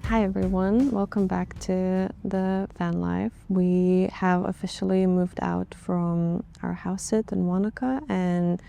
Hi everyone, welcome back to the van life. We have officially moved out from our house sit in Wanaka and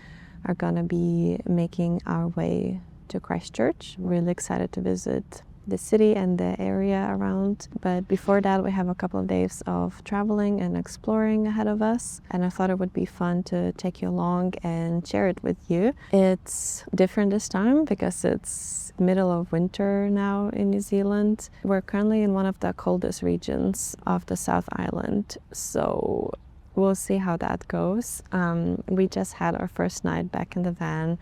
are gonna be making our way to Christchurch. Really excited to visit the city and the area around, but before that we have a couple of days of traveling and exploring ahead of us, and I thought it would be fun to take you along and share it with you. It's different this time because it's middle of winter now in New Zealand. We're currently in one of the coldest regions of the South Island, so we'll see how that goes. We just had our first night back in the van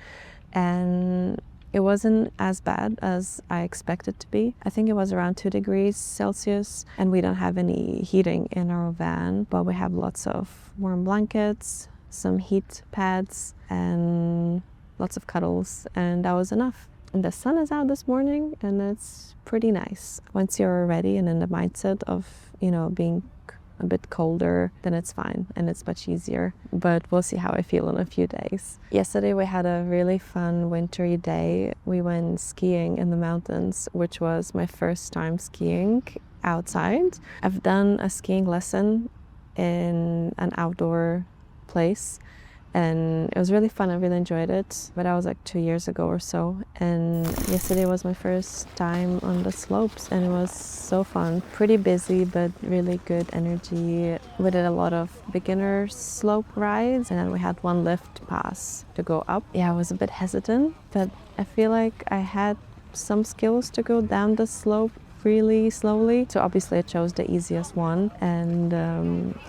and it wasn't as bad as I expected to be. I think it was around 2 degrees Celsius and we don't have any heating in our van, but we have lots of warm blankets, some heat pads and lots of cuddles, and that was enough. And the sun is out this morning and it's pretty nice. Once you're ready and in the mindset of, being a bit colder, then it's fine and it's much easier. But we'll see how I feel in a few days. Yesterday we had a really fun wintry day. We went skiing in the mountains, which was my first time skiing outside. I've done a skiing lesson in an outdoor place and it was really fun. I really enjoyed it, but that was like 2 years ago or so. And yesterday was my first time on the slopes and it was so fun. Pretty busy, but really good energy. We did a lot of beginner slope rides and then we had one lift pass to go up. Yeah, I was a bit hesitant, but I feel like I had some skills to go down the slope really slowly. So obviously I chose the easiest one and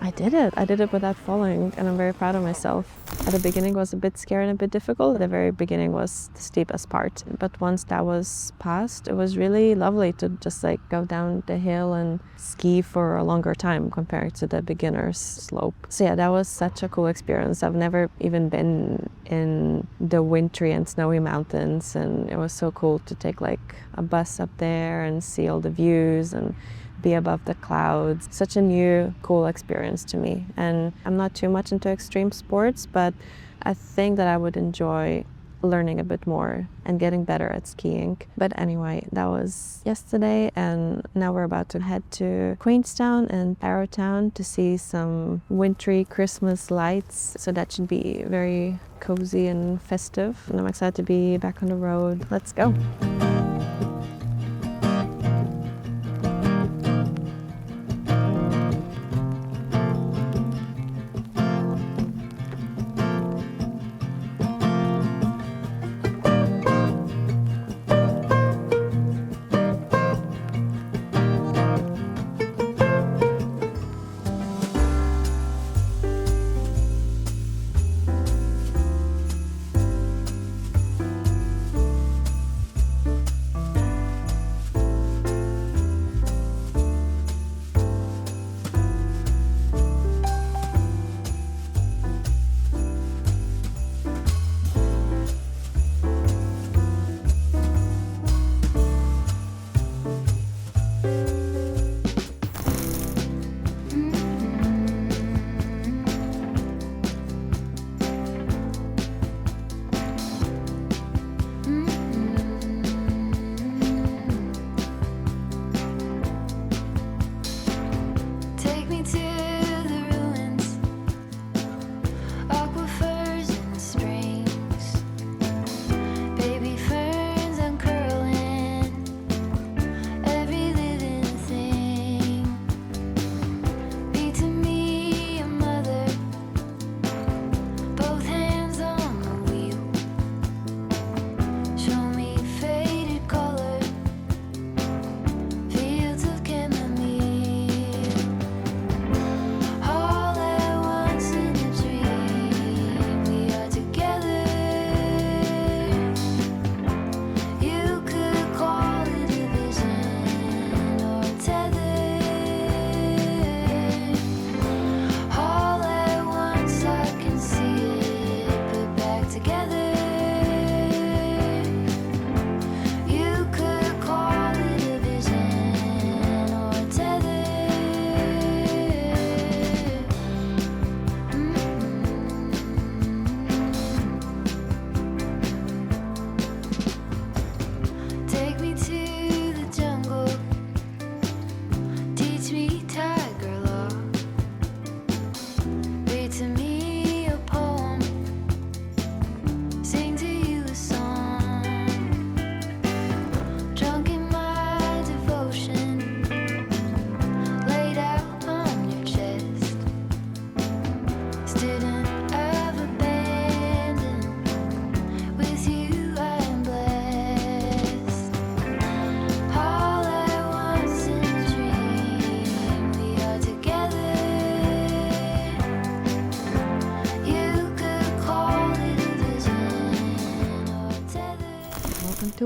I did it without falling, and I'm very proud of myself. At the beginning was a bit scary and a bit difficult. The very beginning was the steepest part, but once that was passed, it was really lovely to just go down the hill and ski for a longer time compared to the beginner's slope. So yeah, that was such a cool experience. I've never even been in the wintry and snowy mountains, and it was so cool to take a bus up there and see all the views and be above the clouds. Such a new, cool experience to me. And I'm not too much into extreme sports, but I think that I would enjoy learning a bit more and getting better at skiing. But anyway, that was yesterday, and now we're about to head to Queenstown and Arrowtown to see some wintry Christmas lights. So that should be very cozy and festive, and I'm excited to be back on the road. Let's go.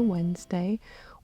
to Wednesday.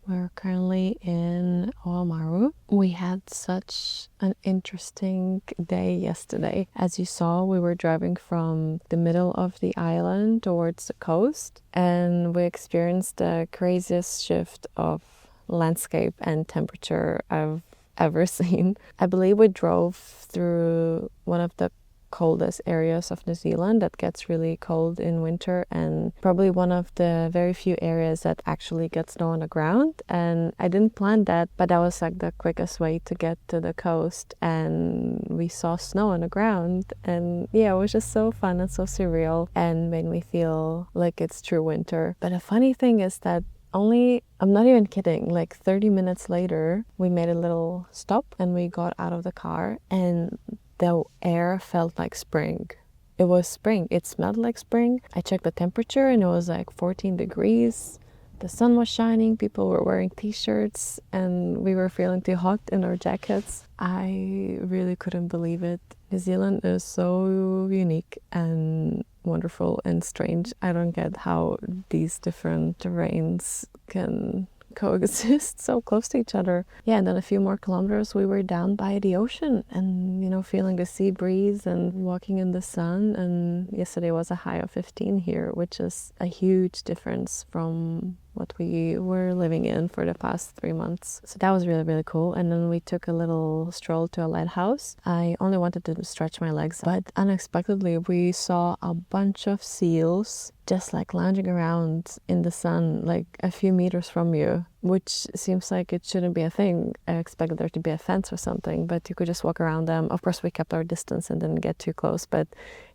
We're currently in Oamaru. We had such an interesting day yesterday. As you saw, we were driving from the middle of the island towards the coast, and we experienced the craziest shift of landscape and temperature I've ever seen. I believe we drove through one of the coldest areas of New Zealand that gets really cold in winter, and probably one of the very few areas that actually gets snow on the ground. And I didn't plan that, but that was like the quickest way to get to the coast, and we saw snow on the ground, and yeah, it was just so fun and so surreal and made me feel like it's true winter. But the funny thing is that I'm not even kidding, like 30 minutes later, we made a little stop and we got out of the car, and the air felt like spring. It was spring. It smelled like spring. I checked the temperature and it was like 14 degrees. The sun was shining, people were wearing t-shirts, and we were feeling too hot in our jackets. I really couldn't believe it. New Zealand is so unique and wonderful and strange. I don't get how these different terrains can coexist so close to each other. Yeah, and then a few more kilometers we were down by the ocean and, you know, feeling the sea breeze and walking in the sun. And yesterday was a high of 15 here, which is a huge difference from what we were living in for the past 3 months. So that was really, really cool. And then we took a little stroll to a lighthouse. I only wanted to stretch my legs, but unexpectedly we saw a bunch of seals just like lounging around in the sun, like a few meters from you, which seems like it shouldn't be a thing. I expected there to be a fence or something, but you could just walk around them. Of course, we kept our distance and didn't get too close, but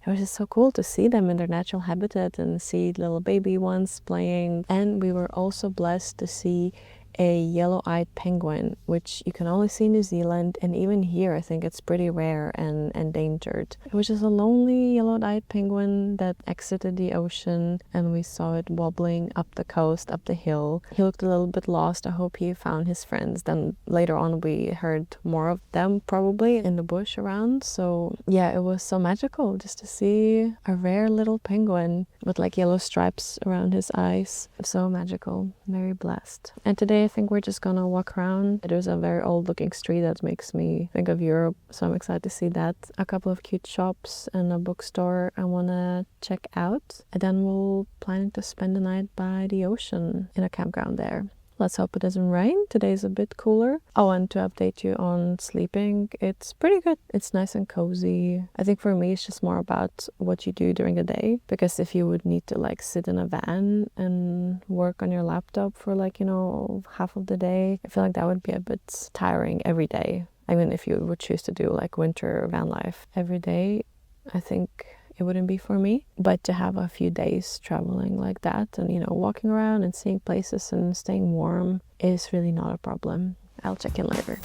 it was just so cool to see them in their natural habitat and see little baby ones playing. And we were also blessed to see a yellow-eyed penguin, which you can only see in New Zealand, and even here I think it's pretty rare and endangered. It was just a lonely yellow-eyed penguin that exited the ocean, and we saw it wobbling up the coast, up the hill. He looked a little bit lost. I hope he found his friends. Then later on we heard more of them probably in the bush around. So yeah, it was so magical just to see a rare little penguin with like yellow stripes around his eyes. So magical, very blessed. And today I think we're just gonna walk around. There's a very old looking street that makes me think of Europe, so I'm excited to see that. A couple of cute shops and a bookstore I wanna check out, and then we'll plan to spend the night by the ocean in a campground there. Let's hope it doesn't rain. Today's a bit cooler. Oh, and to update you on sleeping, it's pretty good. It's nice and cozy. I think for me, it's just more about what you do during the day. Because if you would need to like sit in a van and work on your laptop for like, you know, half of the day, I feel like that would be a bit tiring every day. I mean, if you would choose to do like winter van life every day, I think it wouldn't be for me. But to have a few days traveling like that and, you know, walking around and seeing places and staying warm is really not a problem. I'll check in later.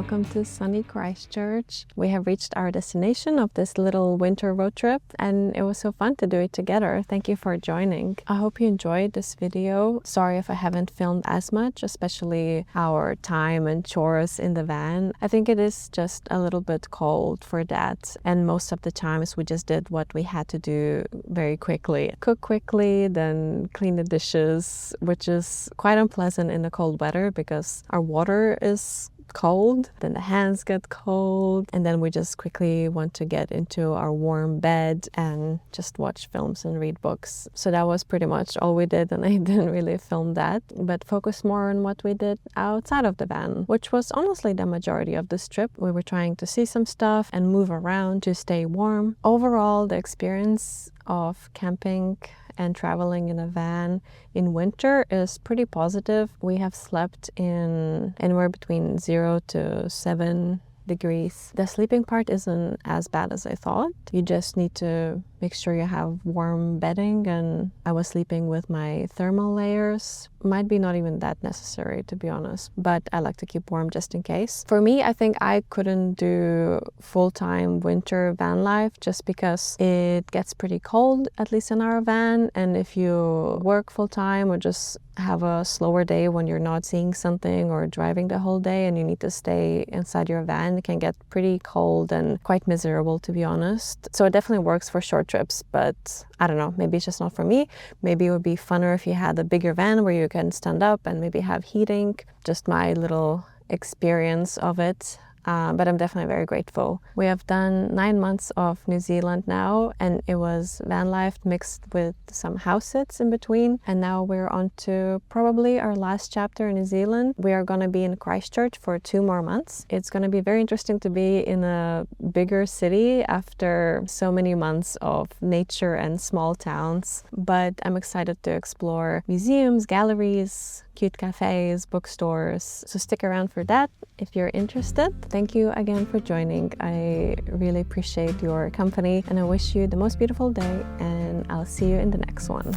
welcome to sunny Christchurch. We have reached our destination of this little winter road trip and it was so fun to do it together. Thank you for joining. I hope you enjoyed this video. Sorry if I haven't filmed as much, especially our time and chores in the van. I think it is just a little bit cold for that, and most of the times we just did what we had to do very quickly. Cook quickly, then clean the dishes, which is quite unpleasant in the cold weather because our water is cold, then the hands get cold, and then we just quickly want to get into our warm bed and just watch films and read books. So that was pretty much all we did, and I didn't really film that, but focus more on what we did outside of the van, which was honestly the majority of this trip. We were trying to see some stuff and move around to stay warm. Overall, the experience of camping and traveling in a van in winter is pretty positive. We have slept in anywhere between 0 to 7 degrees. The sleeping part isn't as bad as I thought. You just need to make sure you have warm bedding, and I was sleeping with my thermal layers. Might be not even that necessary, to be honest, but I like to keep warm just in case. For me, I think I couldn't do full-time winter van life just because it gets pretty cold, at least in our van, and if you work full-time or just have a slower day when you're not seeing something or driving the whole day and you need to stay inside your van, it can get pretty cold and quite miserable, to be honest. So it definitely works for short trips, but I don't know, maybe it's just not for me. Maybe it would be funner if you had a bigger van where you can stand up and maybe have heating. Just my little experience of it. But I'm definitely very grateful. We have done 9 months of New Zealand now, and it was van life mixed with some house sits in between. And now we're on to probably our last chapter in New Zealand. We are going to be in Christchurch for 2 more months. It's going to be very interesting to be in a bigger city after so many months of nature and small towns. But I'm excited to explore museums, galleries, cute cafes, bookstores. So stick around for that if you're interested. Thank you again for joining. I really appreciate your company and I wish you the most beautiful day, and I'll see you in the next one.